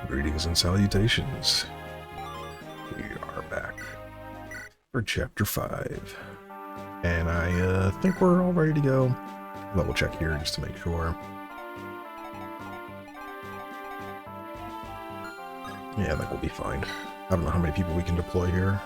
Greetings and salutations. We are back for Chapter 5. And I think we're all ready to go. Level check here just to make sure. Yeah, I think we'll be fine. I don't know how many people we can deploy here.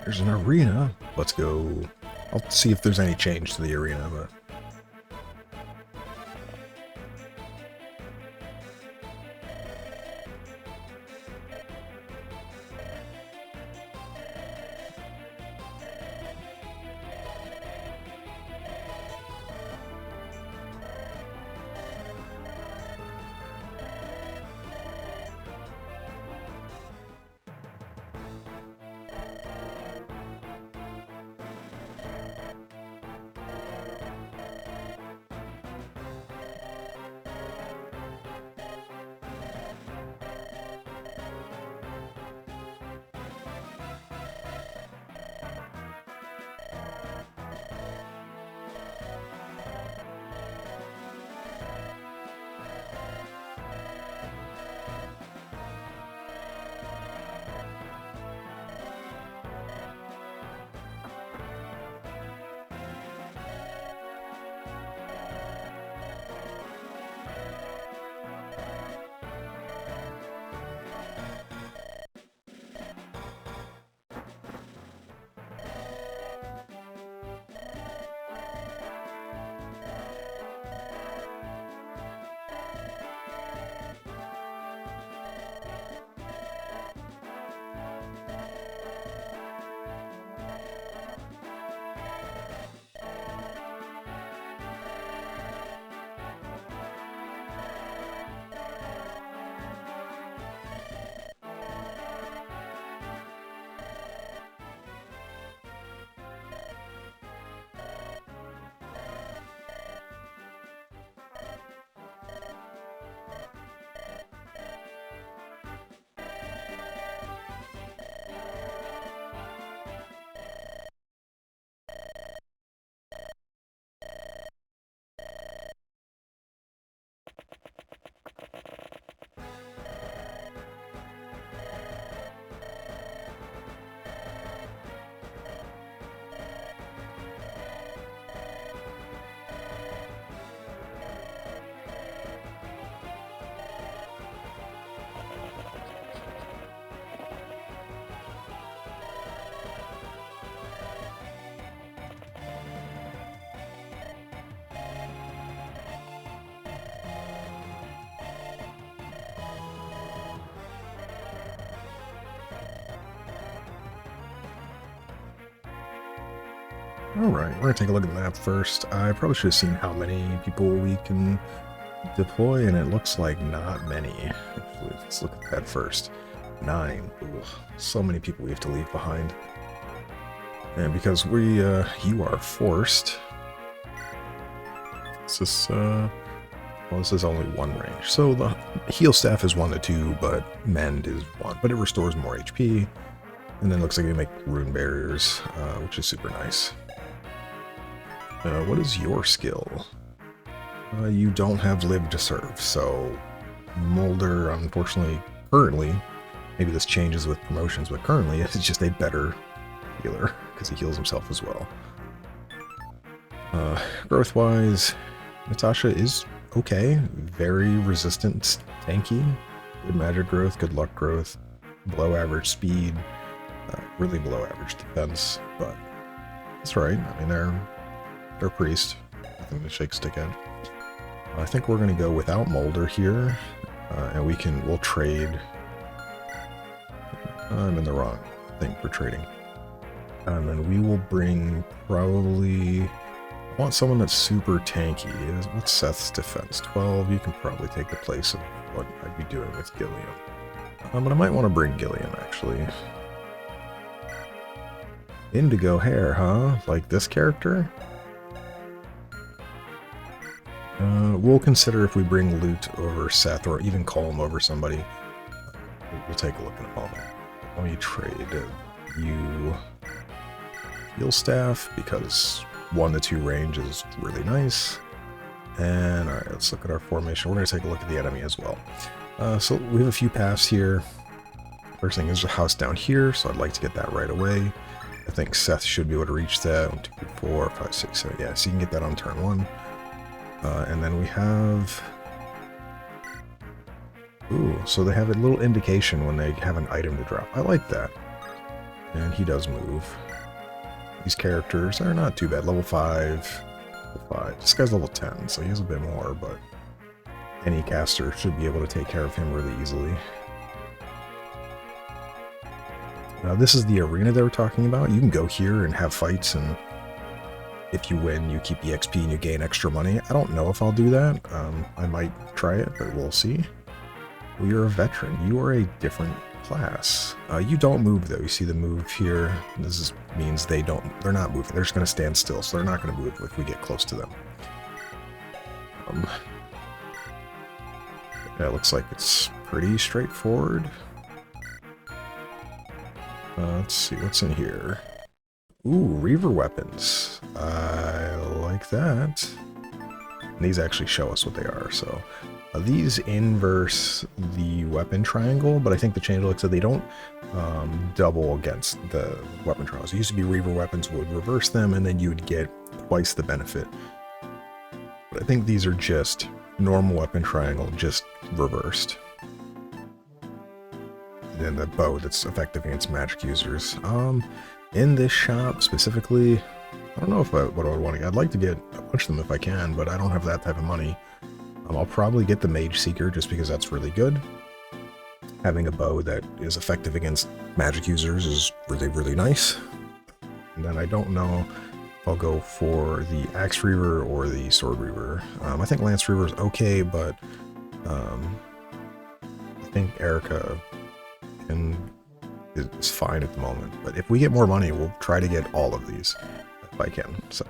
There's an arena. Let's go. I'll see if there's any change to the arena, but... Alright, we're going to take a look at the map first. I probably should have seen how many people we can deploy, and it looks like not many. Actually, let's look at that first. 9. Ugh, so many people we have to leave behind. And because you are forced... this is only one range. So the heal staff is 1 to 2, but mend is 1. But it restores more HP. And then it looks like they make rune barriers, which is super nice. What is your skill? You don't have live to serve, so Mulder, unfortunately, currently, maybe this changes with promotions, but currently it's just a better healer, because he heals himself as well. Growth-wise, Natasha is okay. Very resistant, tanky. Good magic growth, good luck growth, below average speed, really below average defense, but that's right. I mean, they're priest. Nothing to shake stick at. I think we're going to go without Molder here, and we'll trade. I'm in the wrong thing for trading. And then we will bring probably... I want someone that's super tanky. What's Seth's defense? 12. You can probably take the place of what I'd be doing with Gilliam. But I might want to bring Gilliam, actually. Indigo hair, huh? Like this character? We'll consider if we bring Loot over Seth, or even Colm over somebody. We'll take a look in a moment. Let me trade you Heal Staff, because 1 to 2 range is really nice. And alright, let's look at our formation. We're going to take a look at the enemy as well. So we have a few paths here. First thing is a house down here, so I'd like to get that right away. I think Seth should be able to reach that. 1, 2, 3, 4, 5, 6, 7. Yeah, so you can get that on turn 1. And then we have... Ooh, so they have a little indication when they have an item to drop. I like that. And he does move. These characters are not too bad. Level 5. Level 5. This guy's level 10, so he has a bit more, but any caster should be able to take care of him really easily. This is the arena they were talking about. You can go here and have fights, and if you win, you keep EXP and you gain extra money. I don't know if I'll do that. I might try it, but we'll see. Well, you're a veteran. You are a different class. You don't move, though. You see the move here? Means they're not moving. They're just going to stand still, so they're not going to move if we get close to them. Yeah, it looks like it's pretty straightforward. Let's see what's in here. Ooh, Reaver weapons. I like that. And these actually show us what they are, so... these inverse the weapon triangle, but I think the changelog said they don't double against the weapon triangles. It used to be Reaver weapons would reverse them, and then you would get twice the benefit. But I think these are just normal weapon triangle, just reversed. And then the bow that's effective against magic users. In this shop specifically, I don't know if what I would want to get. I'd like to get a bunch of them if I can, but I don't have that type of money. I'll probably get the Mage Seeker just because that's really good. Having a bow that is effective against magic users is really, really nice. And then I don't know if I'll go for the Axe Reaver or the Sword Reaver. I think Lance Reaver is okay, but I think Erica is fine at the moment. But if we get more money, we'll try to get all of these if I can. So,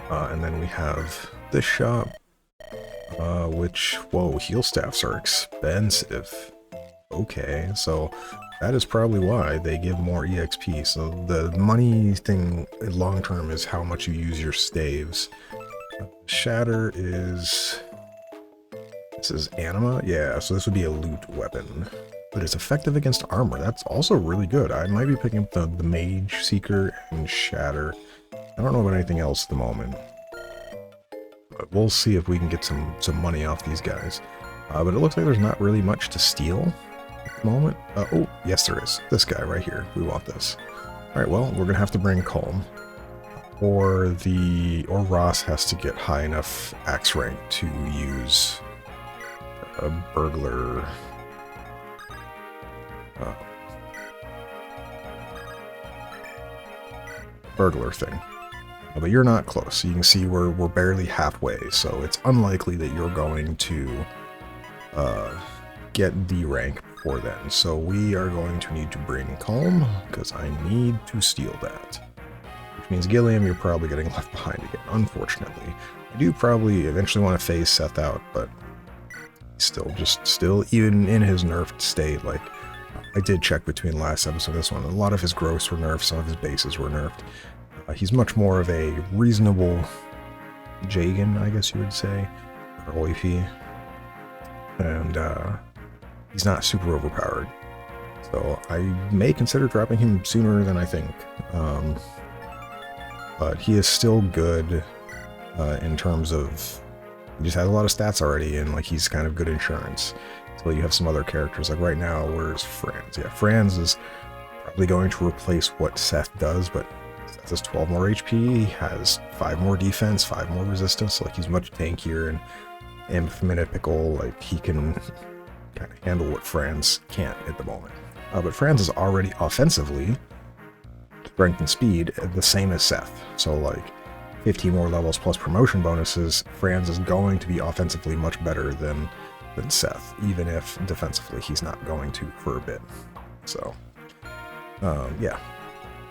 and then we have this shop. Which, whoa, heal staffs are expensive. Okay, so that is probably why they give more EXP. So the money thing long term is how much you use your staves. Shatter is... This is Anima? Yeah, so this would be a loot weapon. But it's effective against armor. That's also really good. I might be picking up the Mage Seeker and Shatter. I don't know about anything else at the moment. But we'll see if we can get some money off these guys. But it looks like there's not really much to steal at the moment. Oh, yes there is. This guy right here. We want this. Alright, well, we're gonna have to bring Colm. Or Ross has to get high enough axe rank to use a burglar. Burglar thing. But you're not close. You can see we're barely halfway, so it's unlikely that you're going to get D rank before then. So we are going to need to bring Colm, because I need to steal that. Which means Gilliam, you're probably getting left behind again, unfortunately. I do probably eventually want to phase Seth out, but still, even in his nerfed state, like, I did check between last episode and this one. A lot of his growths were nerfed, some of his bases were nerfed. He's much more of a reasonable Jagan, I guess you would say, or Oifi. And he's not super overpowered. So I may consider dropping him sooner than I think. But he is still good in terms of He just has a lot of stats already, and like he's kind of good insurance. So you have some other characters. Like right now, where's Franz? Yeah, Franz is probably going to replace what Seth does, but Seth has 12 more HP, he has 5 more defense, 5 more resistance. So like he's much tankier, and mythical, like he can kind of handle what Franz can't at the moment. But Franz is already offensively strength and speed the same as Seth. So like 15 more levels plus promotion bonuses, Franz is going to be offensively much better than Seth, even if defensively he's not going to for a bit. So yeah.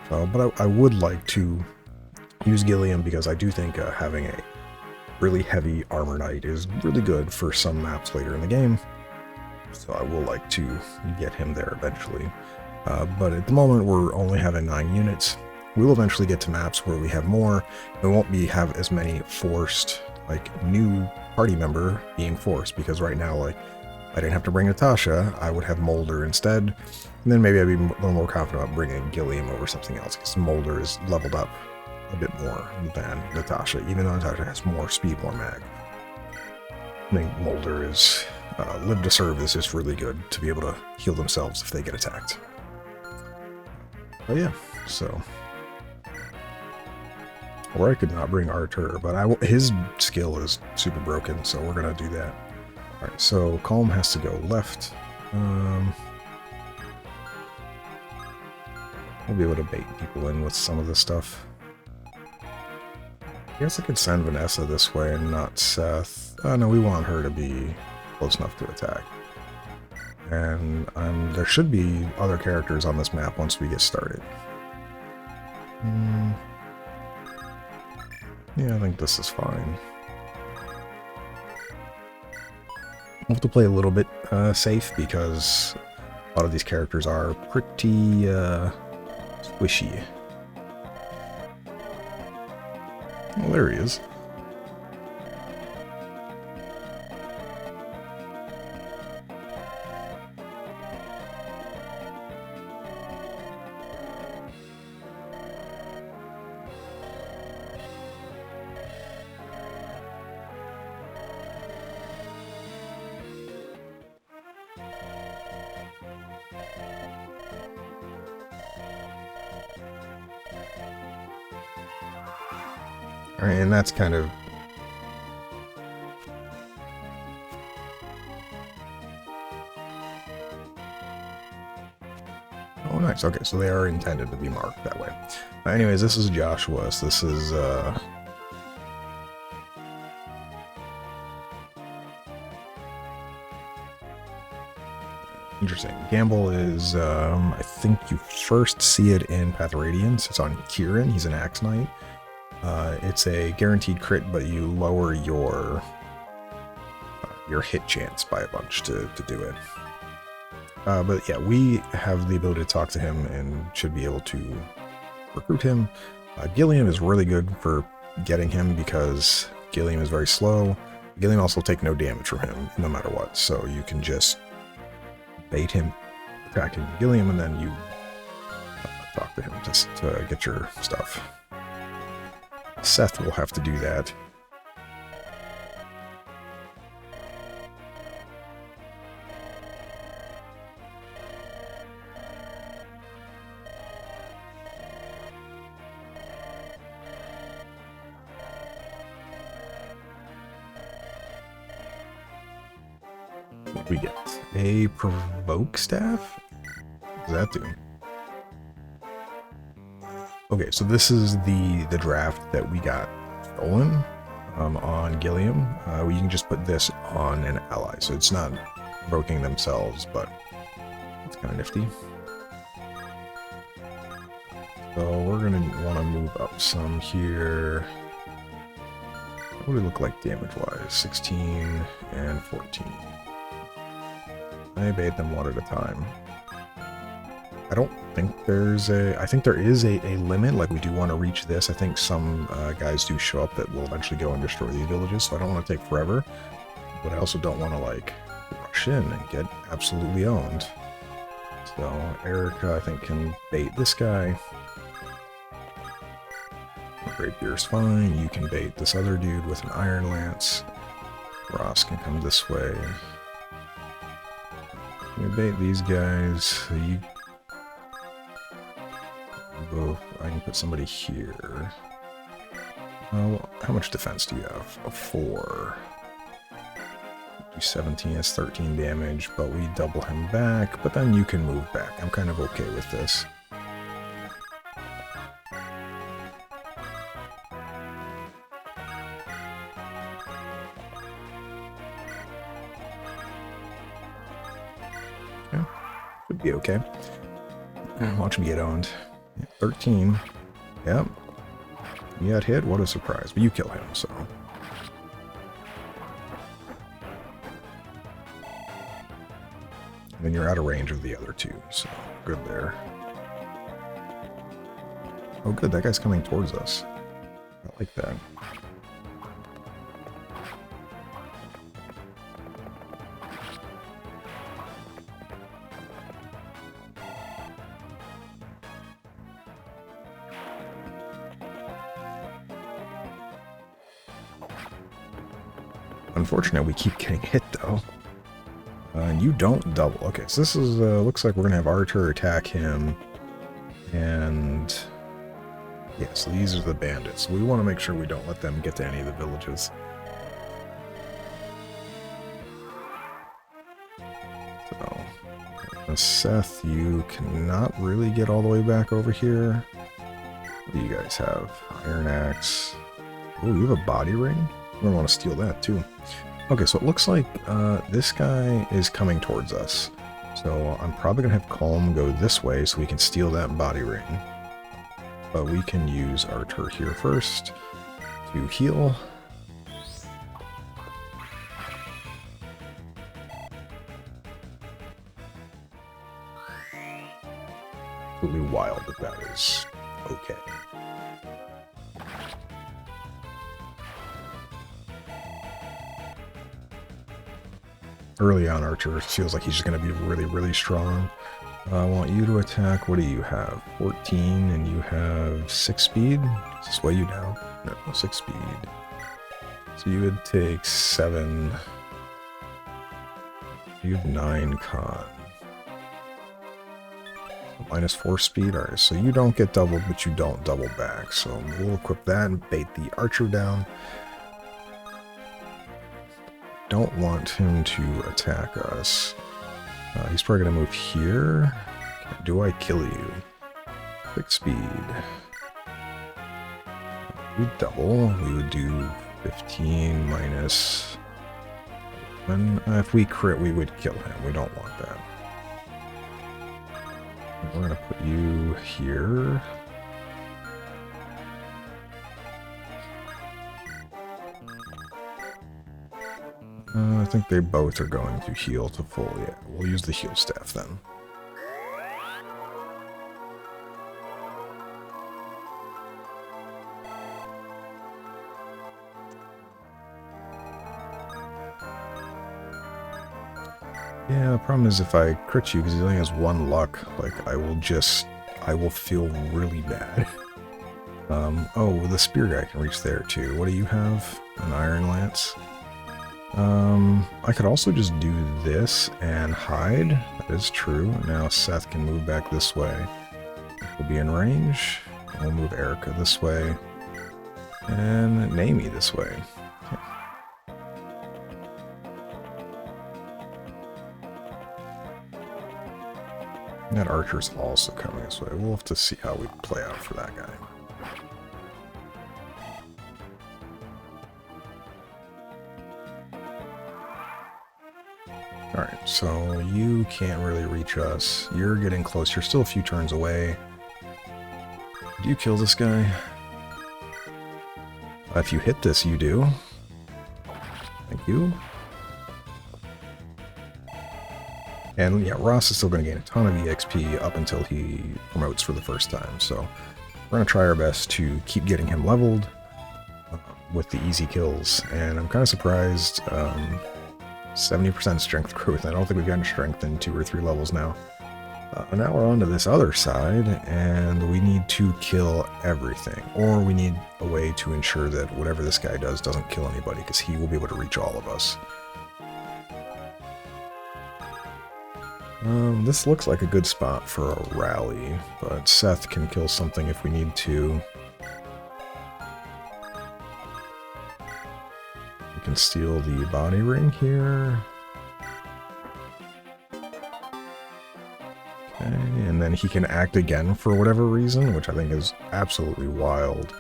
So, but I would like to use Gilliam because I do think having a really heavy armor knight is really good for some maps later in the game. So I will like to get him there eventually. But at the moment we're only having 9 units. We will eventually get to maps where we have more. We won't have as many forced, like new party member being forced, because right now, like, I didn't have to bring Natasha, I would have Molder instead. And then maybe I'd be a little more confident about bringing Gilliam over something else, because Molder is leveled up a bit more than Natasha, even though Natasha has more speed, more mag. I think Molder is live to serve is just really good to be able to heal themselves if they get attacked. But yeah, so. Or I could not bring Artur, but his skill is super broken, so we're gonna do that. Alright, so Calm has to go left. We'll be able to bait people in with some of this stuff. I guess I could send Vanessa this way and not Seth. Oh no, we want her to be close enough to attack. And there should be other characters on this map once we get started. Yeah, I think this is fine. We'll have to play a little bit safe because a lot of these characters are pretty squishy. Well, there he is. Alright, and that's kind of... Oh, nice. Okay, so they are intended to be marked that way. Anyways, this is Joshua's. This is, interesting. Gamble is, I think you first see it in Path of Radiance. It's on Kieran. He's an Axe Knight. It's a guaranteed crit, but you lower your hit chance by a bunch to do it. But yeah, we have the ability to talk to him and should be able to recruit him. Gilliam is really good for getting him because Gilliam is very slow. Gilliam also take no damage from him no matter what, so you can just bait him attacking Gilliam and then you talk to him just to get your stuff. Seth will have to do that. What do we get? A provoke staff? What does that do? Okay, so this is the draft that we got stolen on Gilliam. You can just put this on an ally, so it's not provoking themselves, but it's kind of nifty. So we're going to want to move up some here. What do we look like damage-wise? 16 and 14. I bait them one at a time. I don't think there's I think there is a limit, like we do want to reach this. I think some guys do show up that will eventually go and destroy these villages, so I don't want to take forever, but I also don't want to like rush in and get absolutely owned. So Erica, I think, can bait this guy. Rapier's fine. You can bait this other dude with an Iron Lance. Ross can come this way. You bait these guys. So you go. I can put somebody here. Oh, how much defense do you have? A 4. Do 17, that's 13 damage, but we double him back, but then you can move back. I'm kind of okay with this. Yeah, should be okay. Watch him get owned. 13. Yep. You got hit? What a surprise. But you kill him, so... then you're out of range of the other two, so good there. Oh good, that guy's coming towards us. I like that. Unfortunate we keep getting hit though. And you don't double. Okay, so this is, looks like we're going to have Archer attack him. And... yeah, so these are the bandits. We want to make sure we don't let them get to any of the villages. So... Seth, you cannot really get all the way back over here. What do you guys have? Iron Axe. Oh, you have a body ring? We're going to want to steal that too. Okay, so it looks like this guy is coming towards us. So I'm probably going to have Calm go this way so we can steal that body ring. But we can use Archer here first to heal. Absolutely wild that that is okay. Early on, Archer feels like he's just going to be really, really strong. I want you to attack. What do you have? 14, and you have 6 speed? Does this weigh you down? No, 6 speed. So you would take 7. You have 9 con. Minus 4 speed. Alright, so you don't get doubled, but you don't double back. So we'll equip that and bait the Archer down. Don't want him to attack us. He's probably going to move here. Do I kill you? Quick speed. We double. We would do 15 minus... if we crit, we would kill him. We don't want that. We're going to put you here. I think they both are going to heal to full. Yeah, we'll use the heal staff then. Yeah, the problem is if I crit you, because he only has 1 luck, like, I will feel really bad. Oh, the spear guy can reach there too. What do you have? An Iron Lance? I could also just do this and hide. That is true. Now Seth can move back this way. We'll be in range. We'll move Erica this way. And Naomi this way. That Archer's also coming this way. We'll have to see how we play out for that guy. Alright, so you can't really reach us. You're getting close. You're still a few turns away. Do you kill this guy? If you hit this, you do. Thank you. And yeah, Ross is still going to gain a ton of EXP up until he promotes for the first time. So we're going to try our best to keep getting him leveled with the easy kills. And I'm kind of surprised... 70% strength growth. I don't think we've gotten strength in 2 or 3 levels now. Now we're on to this other side, and we need to kill everything. Or we need a way to ensure that whatever this guy does doesn't kill anybody, because he will be able to reach all of us. This looks like a good spot for a rally, but Seth can kill something if we need to. We can steal the body ring here. Okay, and then he can act again for whatever reason, which I think is absolutely wild.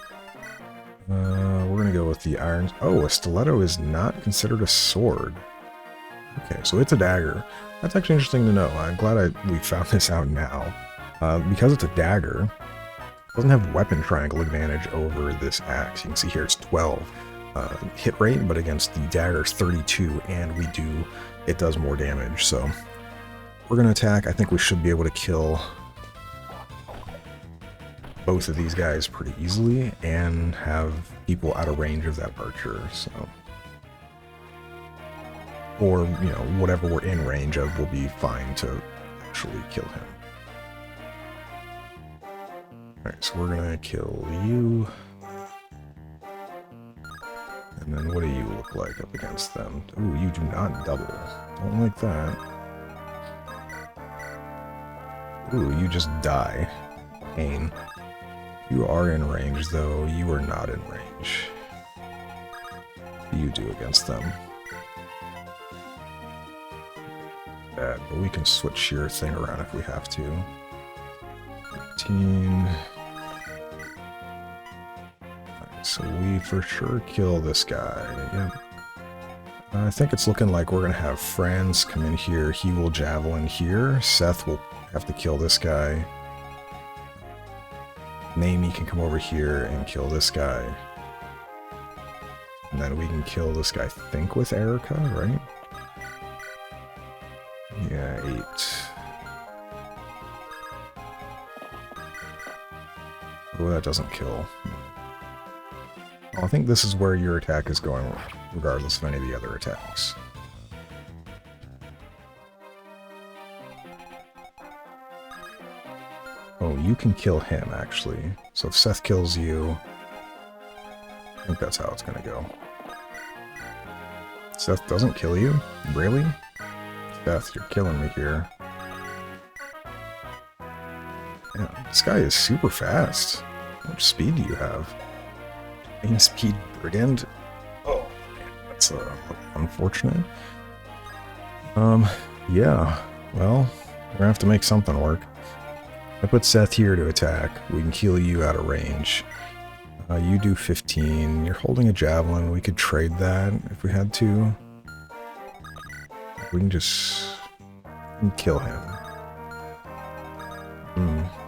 We're going to go with the iron. Oh, a stiletto is not considered a sword. Okay, so it's a dagger. That's actually interesting to know. I'm glad we found this out now. Because it's a dagger, it doesn't have weapon triangle advantage over this axe. You can see here it's 12 hit rate, but against the dagger it's 32, and it does more damage. So we're going to attack. I think we should be able to kill both of these guys pretty easily and have people out of range of that archer. So, or, you know, whatever we're in range of will be fine to actually kill him. Alright, so we're gonna kill you. And then what do you look like up against them? Ooh, you do not double. Don't like that. Ooh, you just die. Pain. You are in range, though. You are not in range. What do you do against them? Bad, but we can switch your thing around if we have to. 15. Right, so we for sure kill this guy. Yep. I think it's looking like we're going to have Franz come in here. He will javelin here. Seth will have to kill this guy. Naomi can come over here and kill this guy. And then we can kill this guy, I think, with Erica, right? Yeah, 8. Oh, that doesn't kill. I think this is where your attack is going, regardless of any of the other attacks. Oh, you can kill him, actually. So if Seth kills you, I think that's how it's going to go. Seth doesn't kill you? Really? Seth, you're killing me here. Yeah, this guy is super fast. How much speed do you have? Main speed brigand? Oh, man, that's unfortunate. Yeah, well, we're gonna have to make something work. I put Seth here to attack. We can kill you out of range. You do 15. You're holding a javelin. We could trade that if we had to. We can just kill him.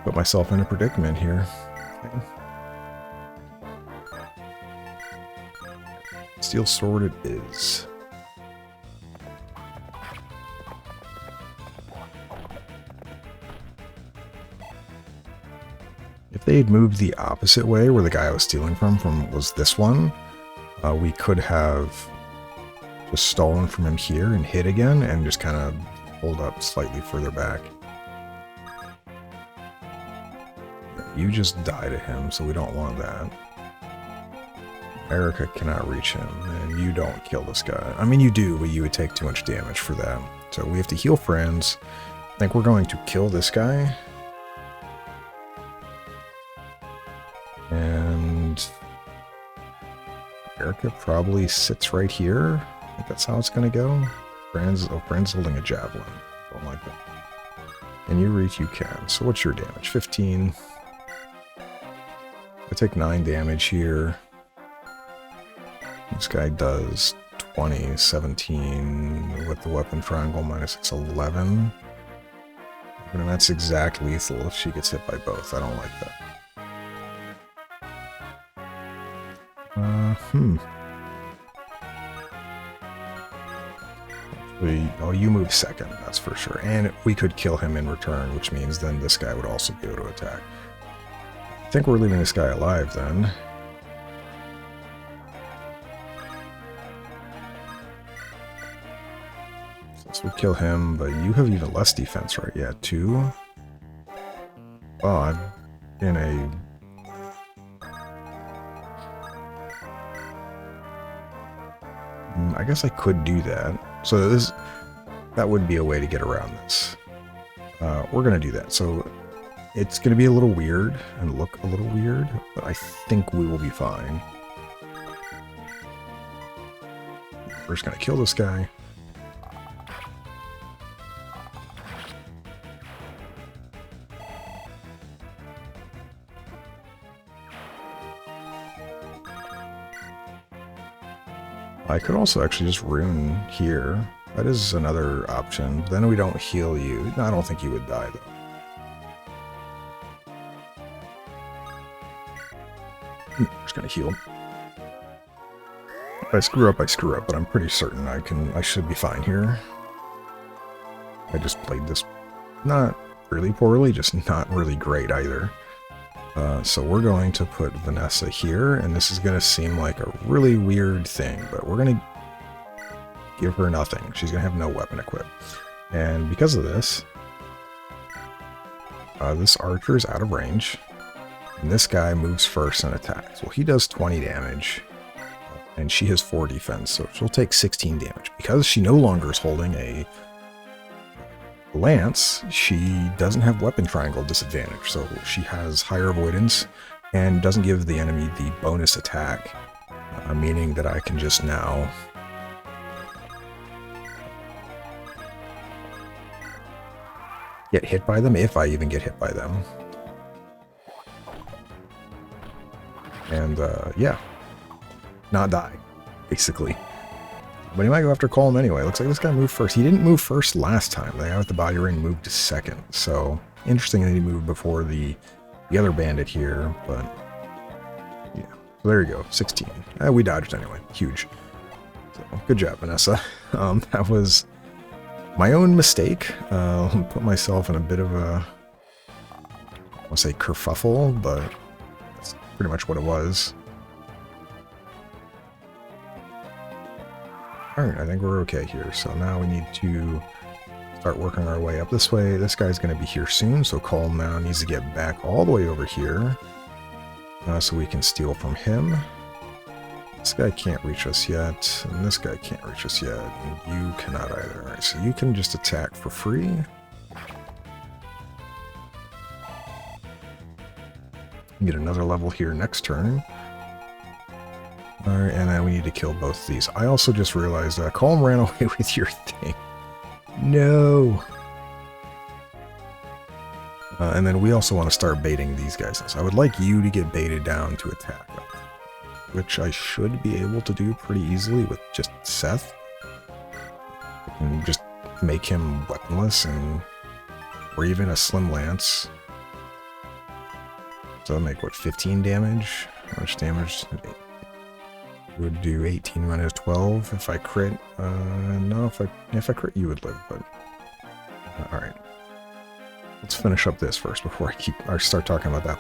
Put myself in a predicament here. Okay. Steel sword it is. If they had moved the opposite way, where the guy I was stealing from was this one, we could have just stolen from him here and hit again and just kind of hold up slightly further back. You just die to him, so we don't want that. Erica cannot reach him, and you don't kill this guy. I mean, you do, but you would take too much damage for that. So we have to heal friends. I think we're going to kill this guy. And Erica probably sits right here. I think that's how it's going to go. Fran's holding a javelin. Don't like that. And you reach, you can. So what's your damage? 15. I take 9 damage here. This guy does 20, 17 with the weapon triangle, minus it's 11. And that's exact lethal if she gets hit by both. I don't like that. Oh, you move second, that's for sure. And we could kill him in return, which means then this guy would also be able to attack. I think we're leaving this guy alive then. So we kill him, but you have even less defense, right? Yeah, 2. Well, I'm in a... I guess I could do that. So that would be a way to get around this. We're going to do that. So it's going to be a little weird and look a little weird, but I think we will be fine. We're just going to kill this guy. I could also actually just rune here. That is another option. Then we don't heal you. No, I don't think you would die, though. Just gonna heal. If I screw up, I screw up, but I'm pretty certain I should be fine here. I just played this not really poorly, just not really great either. So we're going to put Vanessa here, and this is going to seem like a really weird thing, but we're going to give her nothing. She's going to have no weapon equipped. And because of this, this archer is out of range, and this guy moves first and attacks. Well, he does 20 damage, and she has 4 defense, so she'll take 16 damage. Because she no longer is holding a lance, she doesn't have weapon triangle disadvantage, so she has higher avoidance and doesn't give the enemy the bonus attack, meaning that I can just now get hit by them, if I even get hit by them. And yeah, not die, basically. But he might go after Colm anyway. Looks like this guy moved first. He didn't move first last time. The guy with the body ring moved to second. So, interesting that he moved before the other bandit here. But, yeah. So there you go. 16. We dodged anyway. Huge. So, good job, Vanessa. That was my own mistake. Put myself in a bit of a, I want to say kerfuffle, but that's pretty much what it was. Alright, I think we're okay here. So now we need to start working our way up this way. This guy's going to be here soon, so Colm now needs to get back all the way over here so we can steal from him. This guy can't reach us yet, and this guy can't reach us yet, and you cannot either. Alright, so you can just attack for free. Get another level here next turn. Alright, and then we need to kill both of these. I also just realized Colm ran away with your thing. No! And then we also want to start baiting these guys. So I would like you to get baited down to attack, which I should be able to do pretty easily with just Seth. And just make him weaponless, or even a slim lance. So that'll make, what, 15 damage? How much damage? Would do 18 minus 12 if I crit. No, if I crit, you would live. But all right, let's finish up this first before I start talking about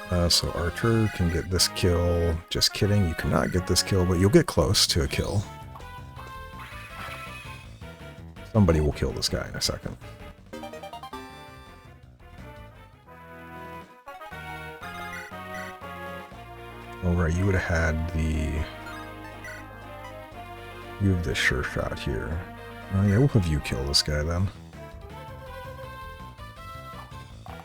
that. So Archer can get this kill. Just kidding, you cannot get this kill, but you'll get close to a kill. Somebody will kill this guy in a second. All right, you would have had the. You have this sure shot here. Oh yeah, we'll have you kill this guy then.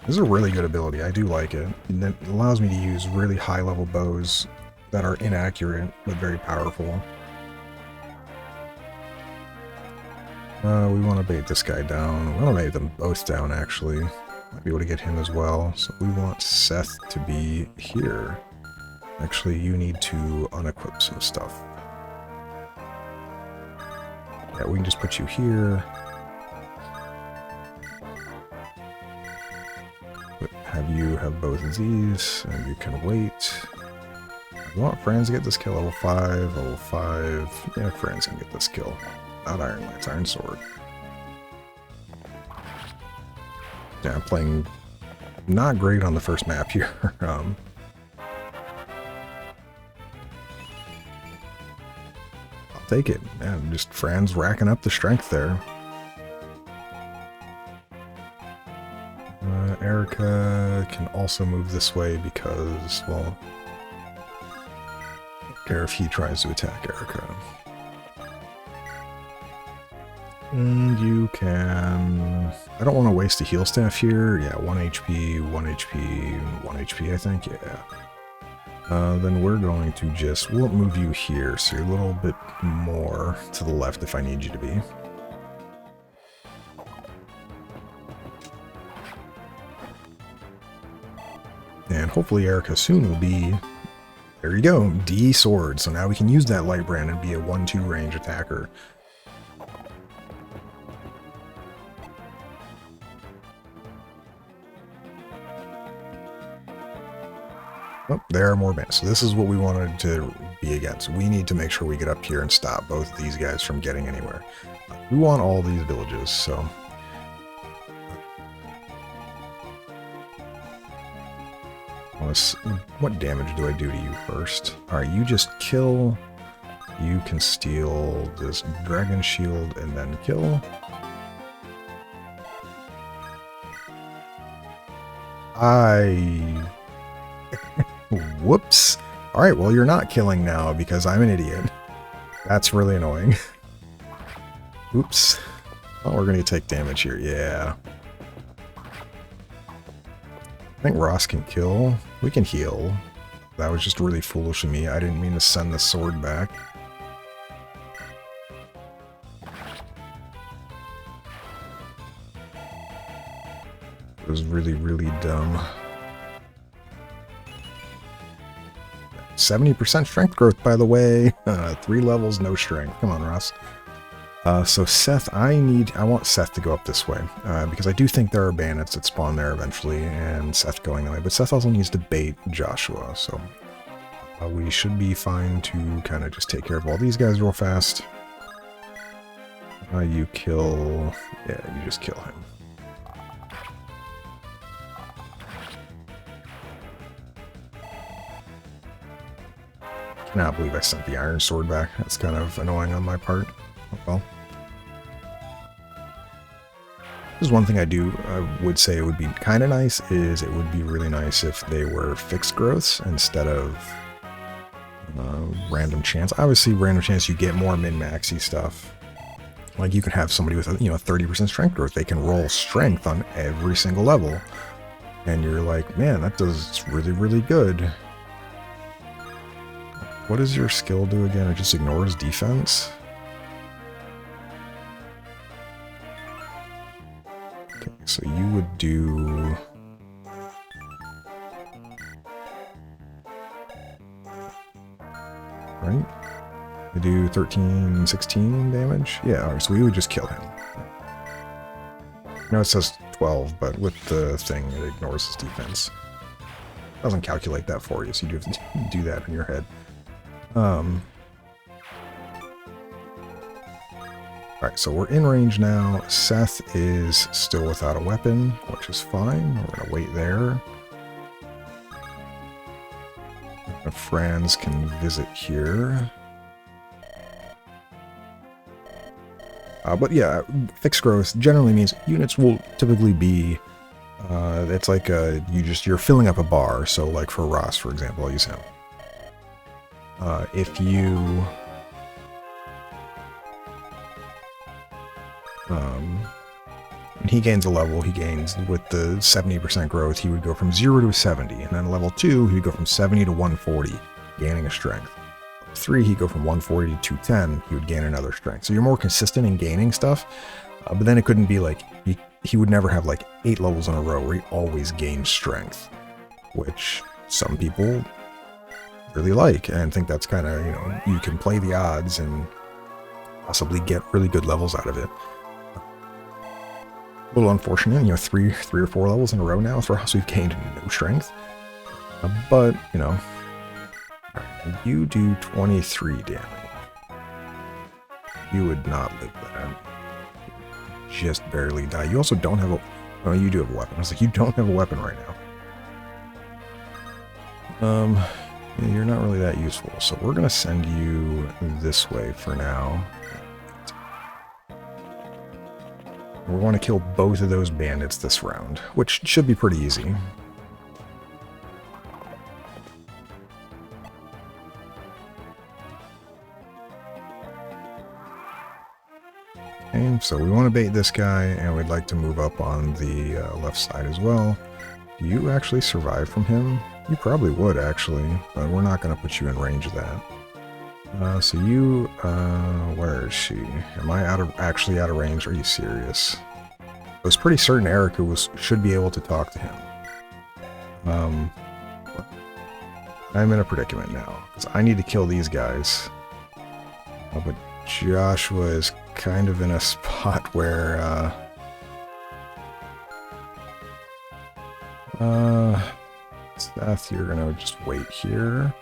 This is a really good ability. I do like it. It allows me to use really high level bows that are inaccurate but very powerful. We want to bait this guy down. We want to bait them both down actually. Might be able to get him as well. So we want Seth to be here. Actually, you need to unequip some stuff. Yeah, we can just put you here. Have you have both of these, and you can wait. You want Franz to get this kill, level 5, level 5. Yeah, Franz can get this kill. Not Iron Lance, Iron Sword. Yeah, I'm playing not great on the first map here. Take it. Man, just Franz racking up the strength there. Eric Erica can also move this way because, well, I don't care if he tries to attack Erica. And you can... I don't want to waste a heal staff here. Yeah, 1 HP, 1 HP, 1 HP, I think. Yeah. Then we're going to just... We'll move you here, so you're a little bit more to the left if I need you to be. And hopefully Erica soon will be... There you go, D sword. So now we can use that light brand and be a 1-2 range attacker. Oh, there are more bands. So this is what we wanted to be against. We need to make sure we get up here and stop both of these guys from getting anywhere. We want all these villages, so... What damage do I do to you first? Alright, you just kill. You can steal this dragon shield and then kill. Whoops. Alright, well you're not killing now because I'm an idiot. That's really annoying. Oops. Oh, we're going to take damage here. Yeah. I think Ross can kill. We can heal. That was just really foolish of me. I didn't mean to send the sword back. It was really, really dumb. 70% strength growth, by the way. 3 levels, no strength. Come on, Ross. So Seth, I want Seth to go up this way, because I do think there are bandits that spawn there eventually, and Seth going that way. But Seth also needs to bait Joshua, so we should be fine to kind of just take care of all these guys real fast. You kill... Yeah, you just kill him. I cannot believe I sent the iron sword back. That's kind of annoying on my part. Oh, well. This is one thing I would say it would be kind of nice, is it would be really nice if they were fixed growths instead of random chance. Obviously, random chance you get more min-maxy stuff. Like you can have somebody with a 30% strength growth. They can roll strength on every single level, and you're like, man, that does really, really good. What does your skill do again? It just ignores defense. Okay, so you would do... Right? They do 13, 16 damage? Yeah, alright, so we would just kill him. No, it says 12, but with the thing, it ignores his defense. It doesn't calculate that for you, so you do have to do that in your head. Alright, so we're in range now. Seth is still without a weapon, which is fine. We're going to wait there. Franz can visit here. But yeah, fixed growth generally means units will typically be, it's like you're filling up a bar. So like for Ross, for example, I'll use him. If you, when he gains a level, he gains with the 70% growth, he would go from 0 to 70. And then level 2, he would go from 70 to 140, gaining a strength. 3, he'd go from 140 to 210, he would gain another strength. So you're more consistent in gaining stuff, but then it couldn't be like, he would never have like 8 levels in a row where he always gains strength, which some people really like and think that's kind of, you can play the odds and possibly get really good levels out of it. A little unfortunate, 3 or 4 levels in a row now for us, we've gained no strength. But, you do 23 damage. You would not live that. Just barely die. You also don't have a... Oh, you do have a weapon. I was like, you don't have a weapon right now. Yeah, you're not really that useful. So we're going to send you this way for now. We want to kill both of those bandits this round, which should be pretty easy. Okay, so we want to bait this guy, and we'd like to move up on the left side as well. Do you actually survive from him? You probably would, actually, but we're not going to put you in range of that. So you, where is she? Am I actually out of range? Are you serious? I was pretty certain Erica should be able to talk to him. I'm in a predicament now, because I need to kill these guys. But Joshua is kind of in a spot where, Seth, you're gonna just wait here.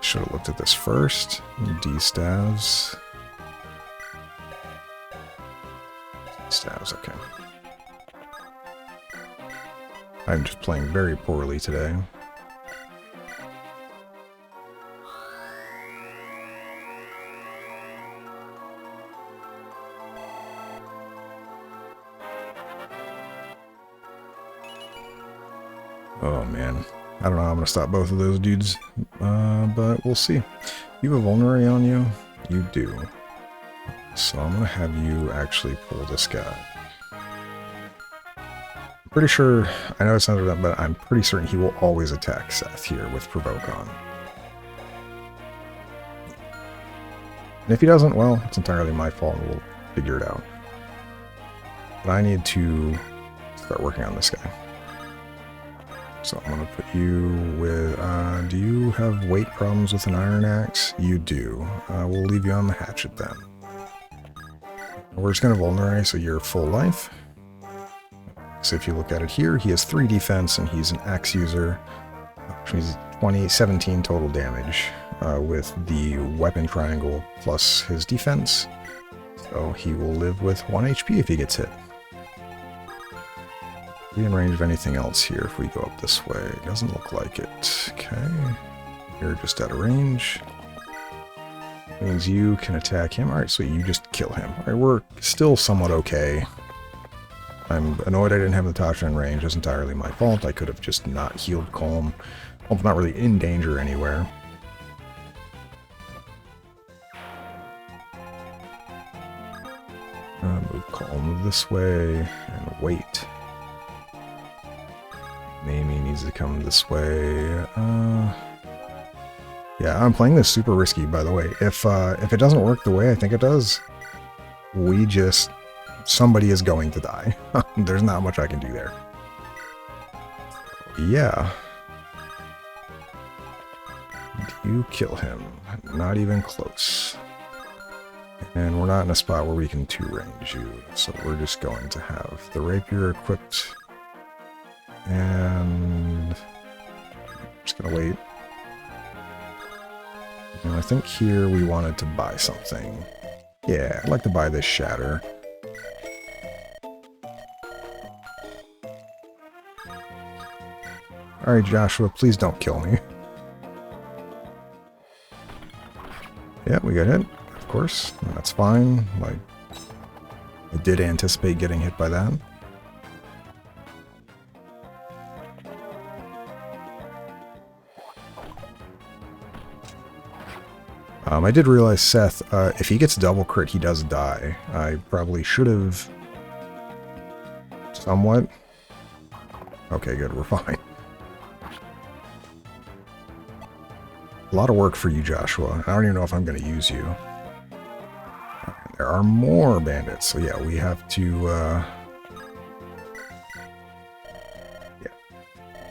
Should have looked at this first. D-staves. Staves, okay. I'm just playing very poorly today. Oh man, I don't know how I'm gonna stop both of those dudes, but we'll see. You have a vulnerary on you? You do. So I'm gonna have you actually pull this guy. I'm pretty sure, I know it's not that, but I'm pretty certain he will always attack Seth here with Provoke on. And if he doesn't, well, it's entirely my fault and we'll figure it out. But I need to start working on this guy. So I'm going to put you with, do you have weight problems with an iron axe? You do. We'll leave you on the hatchet then. We're just going to vulnerate, so you're full life. So if you look at it here, he has 3 defense and he's an axe user, which means 17 total damage with the weapon triangle plus his defense. So he will live with 1 HP if he gets hit. Are we in range of anything else here if we go up this way? It doesn't look like it. Okay. You're just out of range. Means you can attack him. Alright, sweet. You just kill him. Alright, we're still somewhat okay. I'm annoyed I didn't have Natasha in range. It's entirely my fault. I could have just not healed Calm. Calm's not really in danger anywhere. Move Calm this way and wait. Mamie needs to come this way. Yeah, I'm playing this super risky, by the way. If it doesn't work the way I think it does, somebody is going to die. There's not much I can do there. Yeah. You kill him. Not even close. And we're not in a spot where we can 2-range you, so we're just going to have the rapier equipped. And I'm just gonna wait. And I think here we wanted to buy something. Yeah, I'd like to buy this shatter. Alright, Joshua, please don't kill me. Yeah, we got hit, of course. That's fine. Like, I did anticipate getting hit by that. I did realize Seth, if he gets double crit, he does die. I probably should have... Somewhat. Okay, good, we're fine. A lot of work for you, Joshua. I don't even know if I'm going to use you. There are more bandits, so yeah, we have to... Yeah.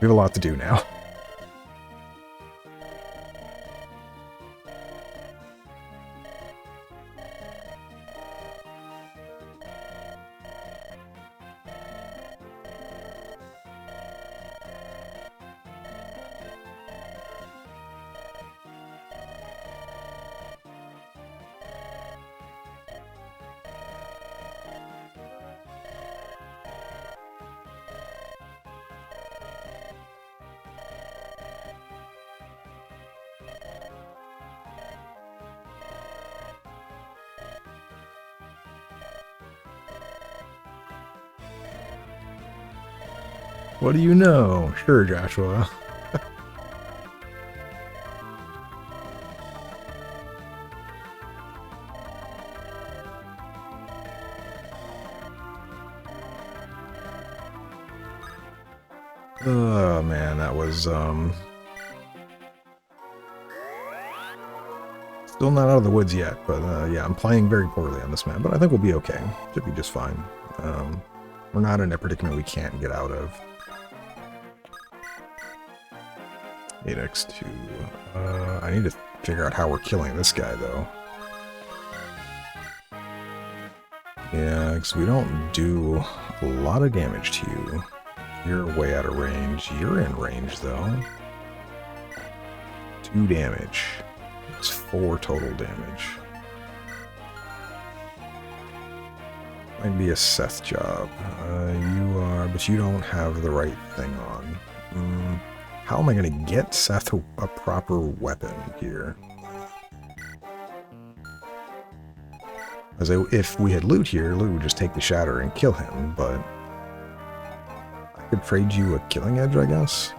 We have a lot to do now. What do you know? Sure, Joshua. Oh man, that was still not out of the woods yet, but yeah, I'm playing very poorly on this map, but I think we'll be okay. Should be just fine. We're not in a predicament we can't get out of. 8x2. I need to figure out how we're killing this guy, though. Yeah, because we don't do a lot of damage to you. You're way out of range. You're in range, though. 2 damage. It's 4 total damage. Might be a Seth job. You are, but you don't have the right thing on. How am I going to get Seth a proper weapon here? As if we had loot here, loot would just take the shatter and kill him, but I could trade you a killing edge, I guess?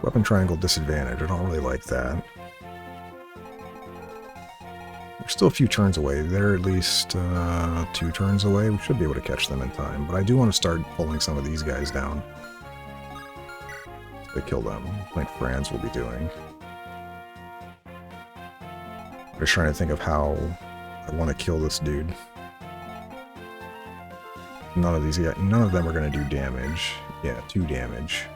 Weapon triangle disadvantage, I don't really like that. We're still a few turns away. They're at least 2 turns away. We should be able to catch them in time, but I do want to start pulling some of these guys down. They kill them, like Franz will be doing. I'm just trying to think of how I want to kill this dude. None of them are going to do damage. Yeah, 2 damage.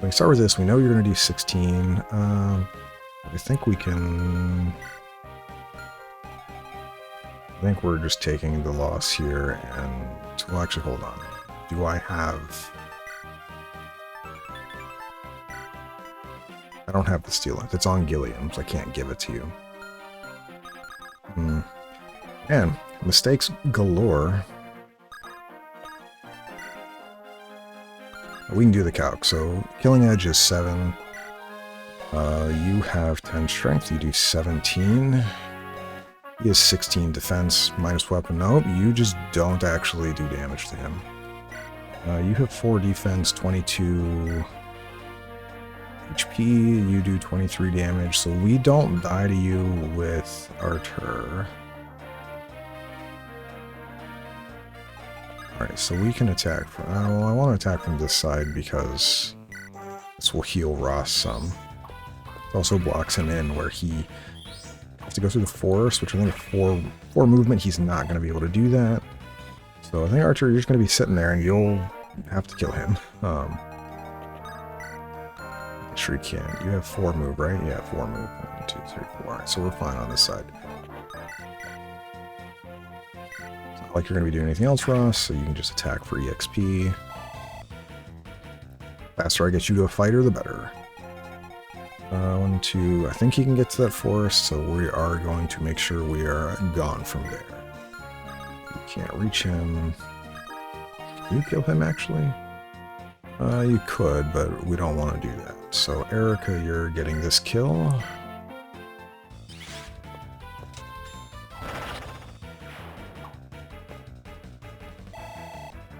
We start with this. We know you're going to do 16. I think we can... I think we're just taking the loss here, and... Well, actually, hold on. Do I have... I don't have the steel left. It's on Gilliam, so I can't give it to you. Man, mistakes galore. We can do the calc. So, killing edge is 7. You have 10 strength. You do 17. He has 16 defense, minus weapon. Nope, you just don't actually do damage to him. You have 4 defense, 22 HP. You do 23 damage, so we don't die to you with Artur. Alright, so we can attack from... well, I want to attack from this side because this will heal Ross some. It also blocks him in where he has to go through the forest, which I think with 4 movement, he's not going to be able to do that. So I think, Archer, you're just going to be sitting there and you'll have to kill him. Sure you can. You have 4 move, right? Yeah, 4 move. 1, 2, 3, 4. Alright, so we're fine on this side. It's not like you're going to be doing anything else, Ross, so you can just attack for EXP. Faster I get you to a fighter, the better. 1, 2, I think he can get to that forest, so we are going to make sure we are gone from there. You can't reach him. Can you kill him, actually? You could, but we don't want to do that. So, Erica, you're getting this kill.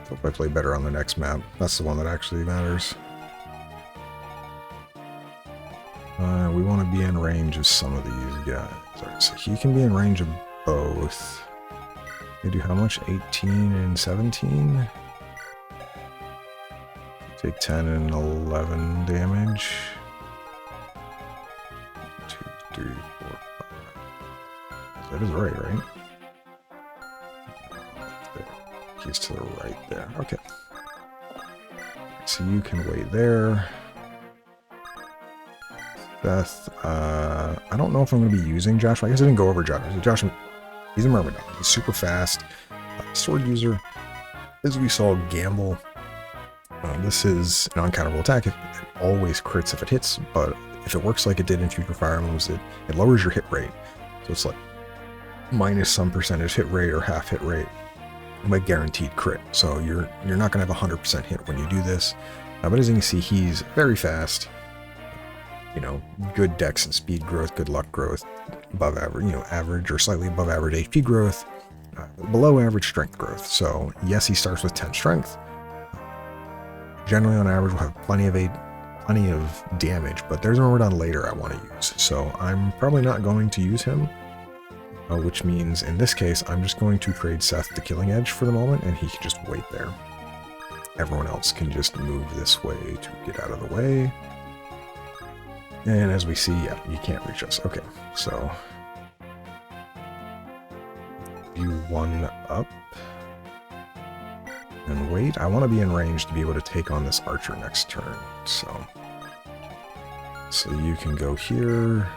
Hope I play better on the next map. That's the one that actually matters. We want to be in range of some of these guys. Right, so he can be in range of both. They do how much? 18 and 17? Take 10 and 11 damage. 2, 3, 4, 5. That is right? There. He's to the right there. Okay. So you can wait there. Beth, I don't know if I'm going to be using Josh. I guess I didn't go over Josh. Josh, he's a Myrmidon. He's super fast. Sword user. As we saw, gamble. This is an uncounterable attack. It always crits if it hits, but if it works like it did in future Fire Emblems, it lowers your hit rate. So it's like minus some percentage hit rate or half hit rate, but guaranteed crit. So you're not going to have 100% hit when you do this. But as you can see, he's very fast. You know, good dex and speed growth, good luck growth, above average, average or slightly above average HP growth. below average strength growth. So yes, he starts with 10 strength. Generally on average we'll have plenty of damage, but there's a Mordon later I want to use. So I'm probably not going to use him, which means in this case I'm just going to trade Seth the Killing Edge for the moment, and he can just wait there. Everyone else can just move this way to get out of the way. And as we see, yeah, you can't reach us. Okay, so you one up and wait. I want to be in range to be able to take on this archer next turn. So you can go here.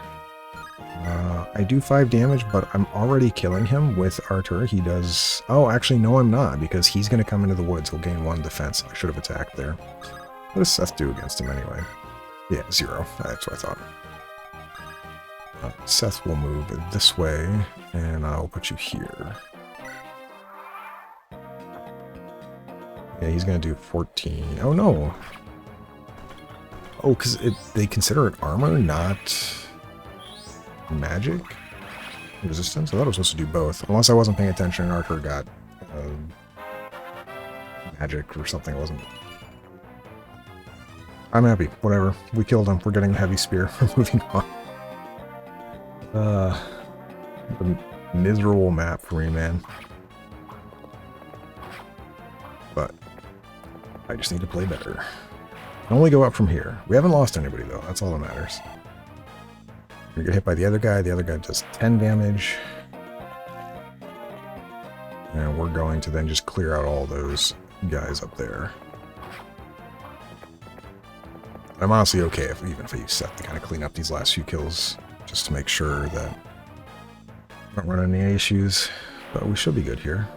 I do 5 damage, but I'm already killing him with Artur. He does... Oh, actually, no, I'm not, because he's going to come into the woods. He'll gain 1 defense. I should have attacked there. What does Seth do against him anyway? Yeah, 0. That's what I thought. Seth will move this way, and I'll put you here. Yeah, he's going to do 14. Oh, no. Oh, because they consider it armor, not magic resistance. I thought I was supposed to do both. Unless I wasn't paying attention and Archer got magic or something. It wasn't. I'm happy. Whatever. We killed him. We're getting a heavy spear. We're moving on. A miserable map for me, man. But I just need to play better. I can only go up from here. We haven't lost anybody, though. That's all that matters. We get hit by the other guy. The other guy does 10 damage. And we're going to then just clear out all those guys up there. I'm honestly okay even if I use Seth to kind of clean up these last few kills, just to make sure that I don't run into any issues. But we should be good here.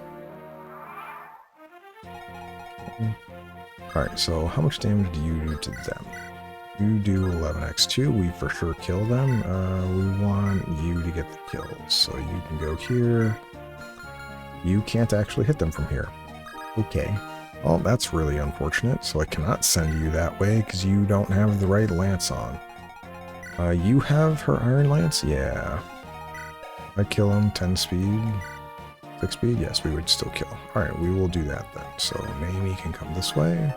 Alright, so how much damage do you do to them? You do 11x2. We for sure kill them. We want you to get the kills. So you can go here. You can't actually hit them from here. Okay. Well, that's really unfortunate. So I cannot send you that way because you don't have the right lance on. You have her iron lance? Yeah. I kill him 10 speed. 6 speed? Yes, we would still kill. Alright, we will do that then. So Naomi can come this way.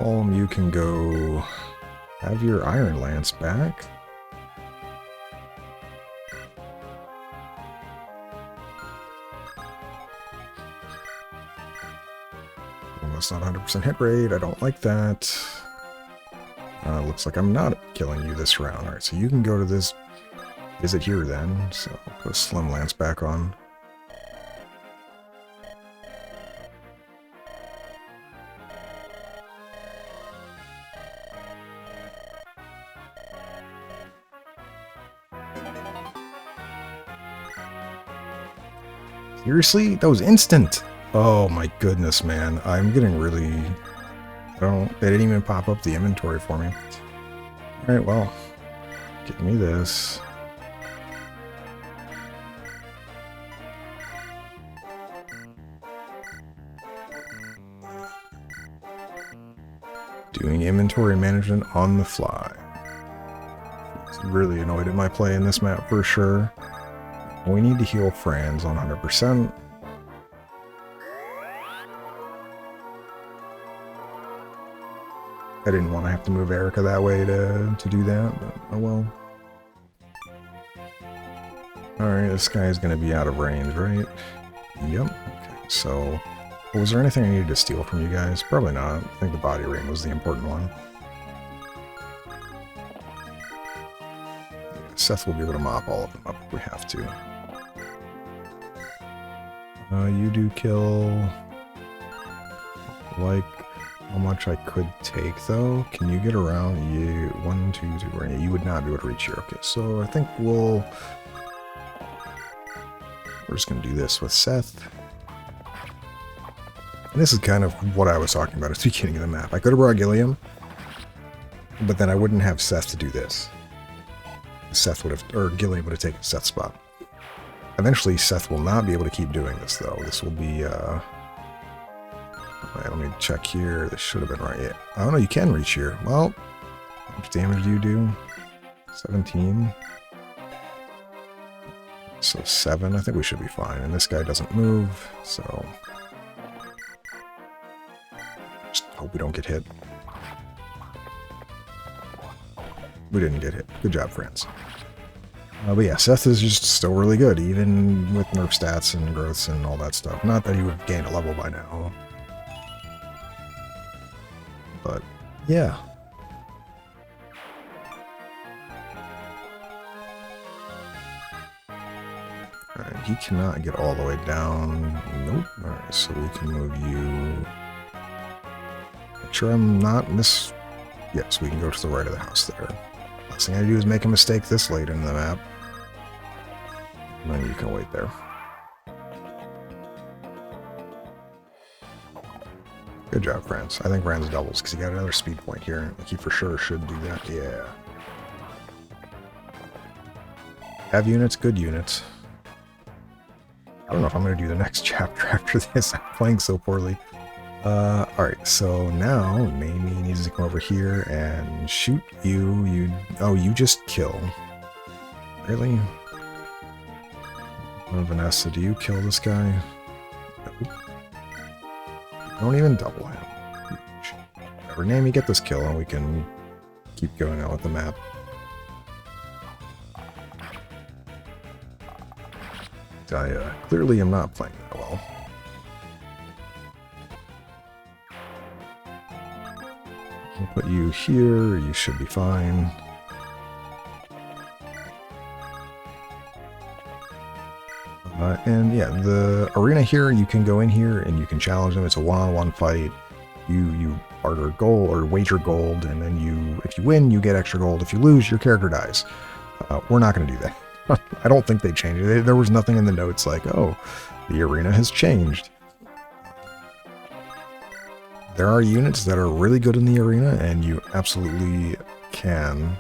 You can go have your iron lance back. Well, that's not 100% hit rate. I don't like that. Looks like I'm not killing you this round. Alright, so you can go to this visit here then. So put a slim lance back on. Seriously? That was instant! Oh my goodness, man. I'm getting really... They didn't even pop up the inventory for me. Alright, well. Give me this. Doing inventory management on the fly. It's really annoyed at my play in this map for sure. We need to heal Franz on 100%. I didn't want to have to move Erica that way to do that, but oh well. Alright, this guy is going to be out of range, right? Yep. Okay, so... was there anything I needed to steal from you guys? Probably not. I think the body ring was the important one. Seth will be able to mop all of them up if we have to. You do kill... like how much I could take, though. Can you get around? You 1, 2, 3, you would not be able to reach here. Okay, so I think we're just going to do this with Seth. And this is kind of what I was talking about at the beginning of the map. I could have brought Gilliam, but then I wouldn't have Seth to do this. Seth would have, or Gilliam would have taken Seth's spot. Eventually, Seth will not be able to keep doing this, though. This will be, let me check here. This should have been right. Yeah. Oh, no, you can reach here. Well, how much damage do you do? 17. So 7, I think we should be fine. And this guy doesn't move, so just hope we don't get hit. We didn't get hit. Good job, friends. But yeah, Seth is just still really good, even with nerf stats and growths and all that stuff. Not that he would gain a level by now. But yeah. Alright, he cannot get all the way down. Nope. Alright, so we can move you. Make sure I'm not miss. Yes, we can go to the right of the house there. Last thing I do is make a mistake this late in the map. And then you can wait there. Good job, Franz. I think Franz doubles because he got another speed point here. Like he for sure should do that. Yeah. Have units, good units. I don't know if I'm going to do the next chapter after this. I'm playing so poorly. Alright, so now Mamie needs to come over here and shoot you. Oh, you just kill. Really? Vanessa, do you kill this guy? Nope. Don't even double him. Whatever, Mamie, get this kill and we can keep going on with the map. I clearly am not playing that well. I'll put you here, you should be fine. And yeah, the arena here, you can go in here and you can challenge them. It's a one-on-one fight. You barter gold or wager gold, and then if you win, you get extra gold. If you lose, your character dies. We're not going to do that. I don't think they changed it. There was nothing in the notes like, oh, the arena has changed. There are units that are really good in the arena, and you absolutely can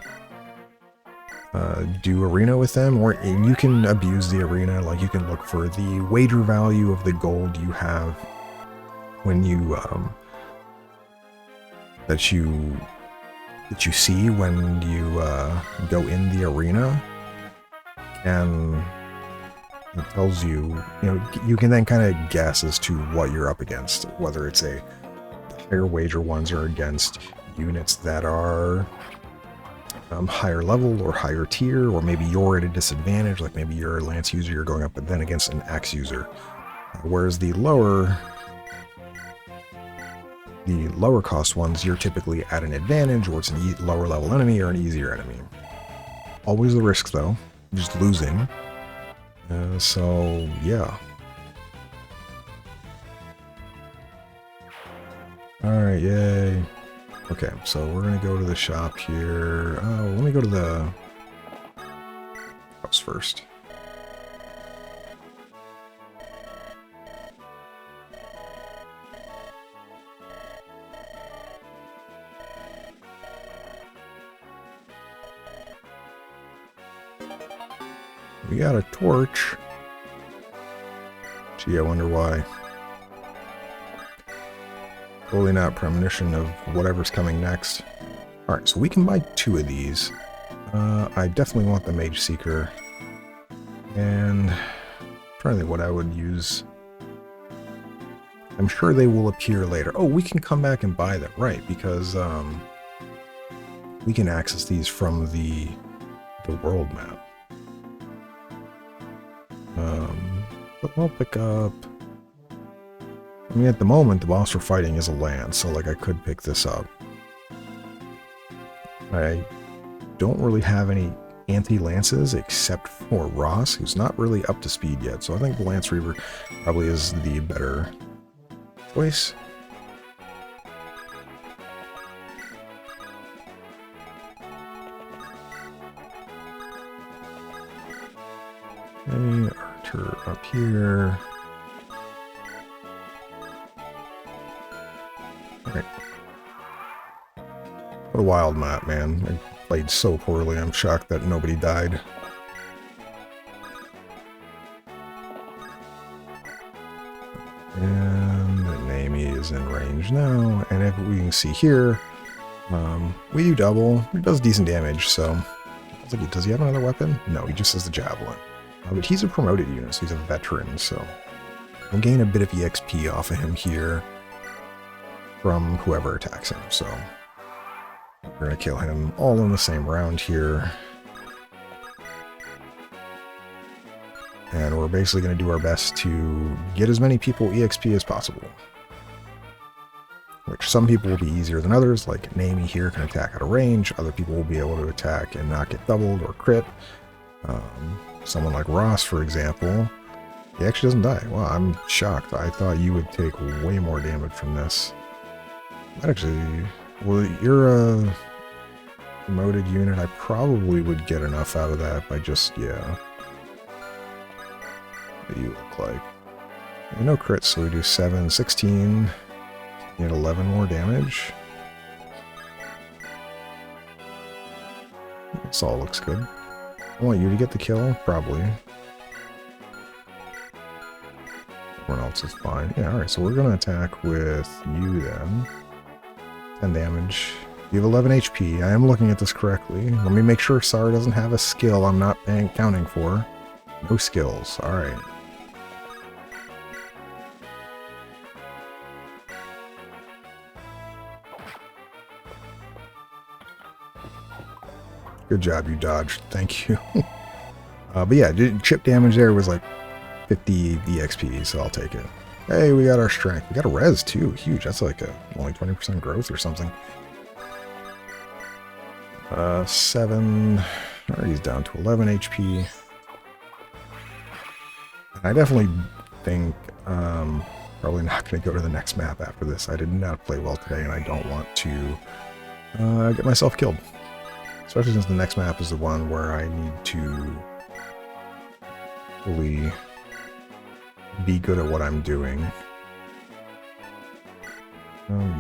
do arena with them, or you can abuse the arena. Like you can look for the wager value of the gold you have when you that you see when you go in the arena, and it tells you, you can then kind of guess as to what you're up against, whether it's the higher wager ones are against units that are higher level or higher tier, or maybe you're at a disadvantage, like maybe you're a lance user, you're going up but then against an axe user, whereas the lower cost ones, you're typically at an advantage, or it's a lower level enemy or an easier enemy. Always the risk though, just losing. So yeah. Alright, yay. Okay, so we're gonna go to the shop here. Let me go to the house first. We got a torch. Gee, I wonder why. Totally not premonition of whatever's coming next. Alright, so we can buy 2 of these. I definitely want the Mage Seeker. And I'm trying to think what I would use. I'm sure they will appear later. Oh, we can come back and buy them, right, because we can access these from the world map. But I'll pick up... I mean, at the moment, the boss we're fighting is a lance, so, like, I could pick this up. I don't really have any anti-lances except for Ross, who's not really up to speed yet, so I think the Lance Reaver probably is the better choice. Okay, Archer up here. Alright. What a wild map, man. I played so poorly, I'm shocked that nobody died. And Amy is in range now, and if we can see here, we do double. It does decent damage, so... Does he have another weapon? No, he just has the javelin. But he's a promoted unit, so he's a veteran, so we'll gain a bit of EXP off of him here from whoever attacks him. So we're going to kill him all in the same round here. And we're basically going to do our best to get as many people EXP as possible. Which some people will be easier than others, like Naomi here can attack out of range. Other people will be able to attack and not get doubled or crit. Someone like Ross, for example, he actually doesn't die. Wow, I'm shocked. I thought you would take way more damage from this. Actually, well, you're a promoted unit. I probably would get enough out of that by just, yeah. What do you look like? No crits, so we do 7, 16. You get 11 more damage. This all looks good. I want you to get the kill, probably. Everyone else is fine. Yeah, alright, so we're going to attack with you then. 10 damage. You have 11 HP. I am looking at this correctly. Let me make sure Sar doesn't have a skill I'm not counting for. No skills. Alright. Good job, you dodged. Thank you. But yeah, chip damage there was like 50 EXP, so I'll take it. Hey, we got our strength. We got a res too. Huge. That's like only 20% growth or something. 7. Alright, he's down to 11 HP. I definitely think probably not going to go to the next map after this. I did not play well today, and I don't want to get myself killed. Especially since the next map is the one where I need to really be good at what I'm doing.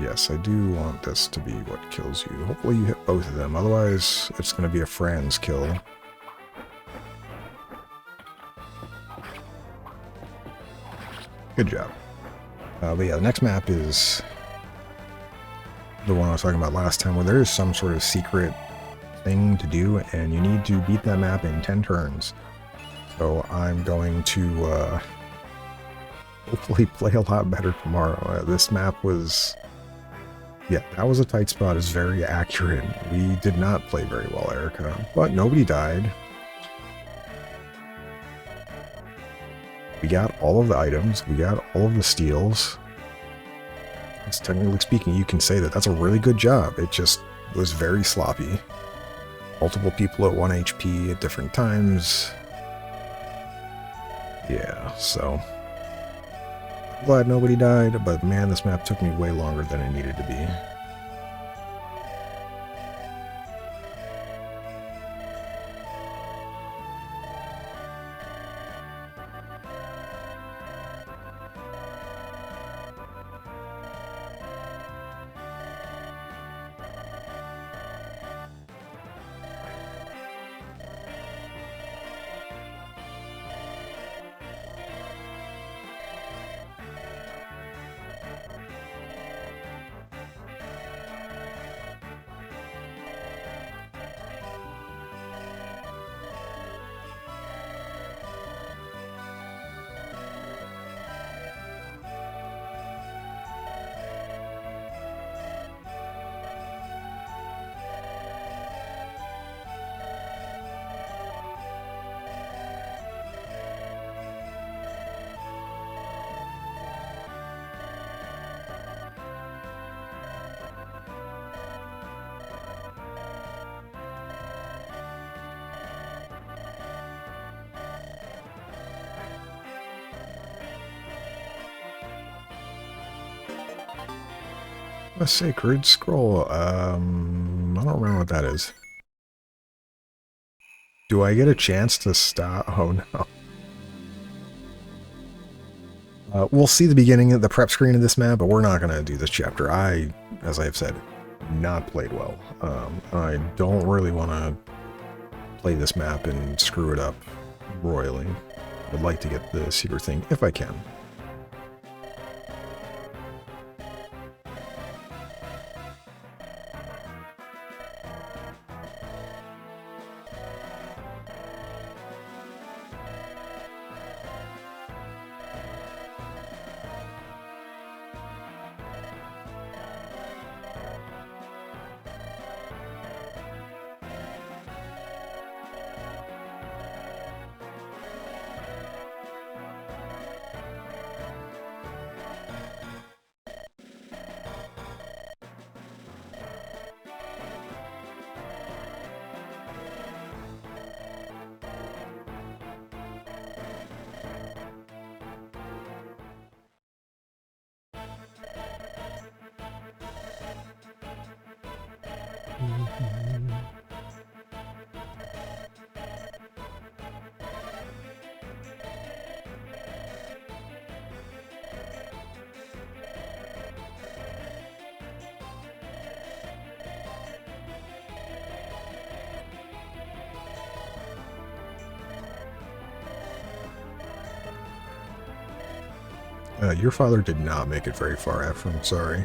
Yes, I do want this to be what kills you. Hopefully you hit both of them, otherwise it's going to be a Fran's kill. Good job. But yeah, the next map is the one I was talking about last time, where there is some sort of secret thing to do, and you need to beat that map in 10 turns. So I'm going to hopefully play a lot better tomorrow. This map was, yeah, that was a tight spot. It's very accurate. We did not play very well, Erica, but nobody died. We got all of the items. We got all of the steals. As technically speaking, you can say that that's a really good job. It just was very sloppy. Multiple people at 1 HP at different times. Yeah, so I'm glad nobody died, but man, this map took me way longer than it needed to be. A sacred scroll. I don't remember what that is. Do I get a chance to stop? Oh no. We'll see the beginning of the prep screen of this map, but we're not going to do this chapter. As I have said, not played well. I don't really want to play this map and screw it up royally. I'd like to get the secret thing if I can. Your father did not make it very far, Ephraim. Sorry.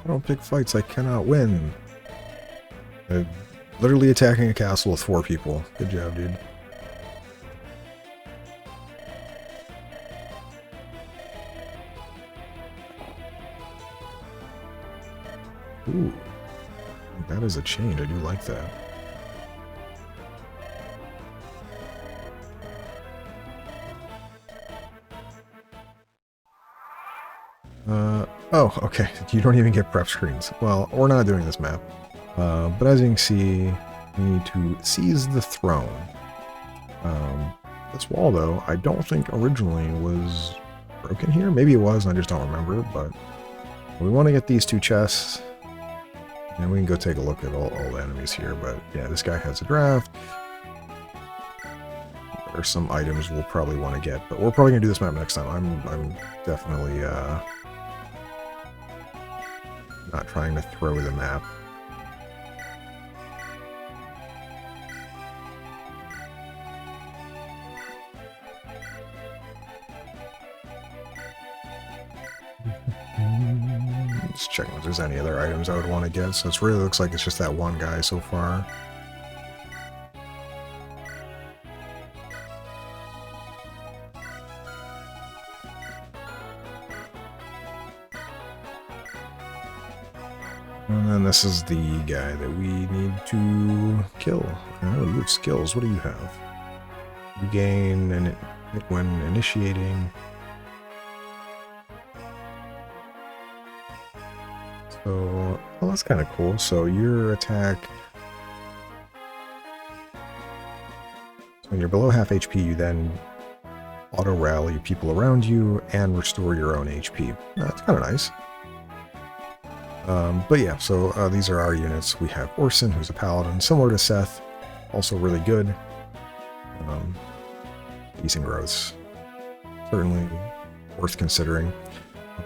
I don't pick fights I cannot win. I'm literally attacking a castle with 4 people. Good job, dude. Ooh. That is a change. I do like that. Oh, okay. You don't even get prep screens. Well, we're not doing this map. But as you can see, we need to seize the throne. This wall, though, I don't think originally was broken here. Maybe it was, I just don't remember. But we want to get these 2 chests. And we can go take a look at all the enemies here. But yeah, this guy has a draft. There's some items we'll probably want to get. But we're probably going to do this map next time. I'm definitely not trying to throw the map. Just checking if there's any other items I would want to get. So it really looks like it's just that one guy so far. And then this is the guy that we need to kill. Oh, you have skills. What do you have? You gain an when initiating. So, well, that's kind of cool. So your attack. So when you're below half HP, you then auto rally people around you and restore your own HP. That's kind of nice. But yeah, so these are our units. We have Orson, who's a paladin, similar to Seth, also really good. Decent growths. Certainly worth considering.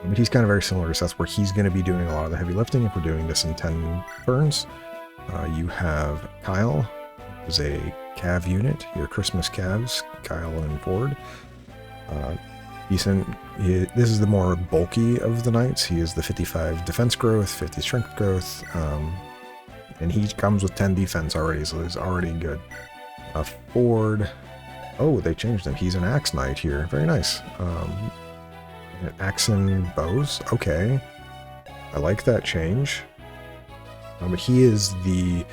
But he's kind of very similar to Seth, where he's going to be doing a lot of the heavy lifting if we're doing this in 10 turns. You have Kyle, who's a cav unit, your Christmas calves, Kyle and Ford. Decent. This is the more bulky of the knights. He is the 55 defense growth, 50 strength growth, and he comes with 10 defense already, so he's already good. Ford. Oh, they changed him. He's an axe knight here. Very nice. Axe and bows. Okay. I like that change. But he is the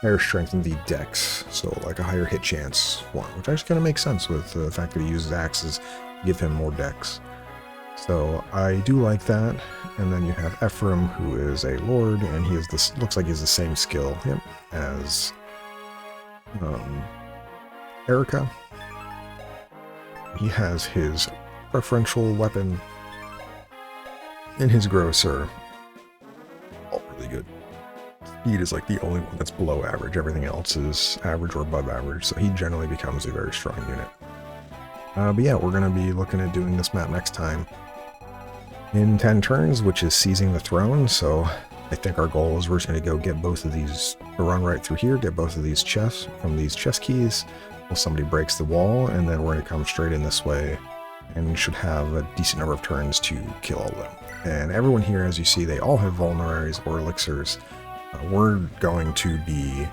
higher strength and the dex, so like a higher hit chance one, which actually kind of makes sense with the fact that he uses axes to give him more dex. So I do like that. And then you have Ephraim, who is a lord, and he is this, looks like he has the same skill as Erica. He has his preferential weapon and his grosser. All really good. speed is like the only one that's below average. Everything else is average or above average, so he generally becomes a very strong unit. But yeah, we're going to be looking at doing this map next time in 10 turns, which is seizing the throne. So I think our goal is we're just going to go get both of these, run right through here, get both of these chests from these chest keys while somebody breaks the wall, and then we're going to come straight in this way and should have a decent number of turns to kill all of them. And everyone here, as you see, they all have vulneraries or elixirs. We're going to be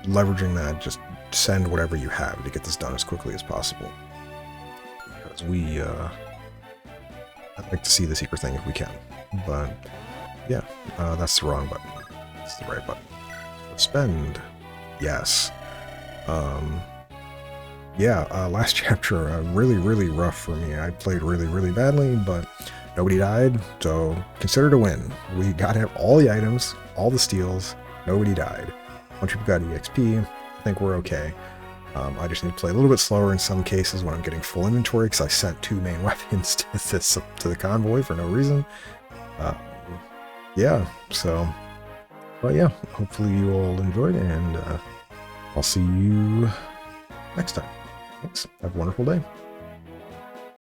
leveraging that. Just send whatever you have to get this done as quickly as possible. Because I'd like to see the secret thing if we can. But yeah, that's the wrong button. It's the right button. Spend. Yes. Last chapter, really rough for me. I played really badly, but nobody died, so consider it a win. We got to have all the items, all the steals, nobody died. A bunch of people got EXP, I think we're okay. I just need to play a little bit slower in some cases when I'm getting full inventory, because I sent 2 main weapons to the convoy for no reason. But yeah, hopefully you all enjoyed, and I'll see you next time. Thanks. Have a wonderful day.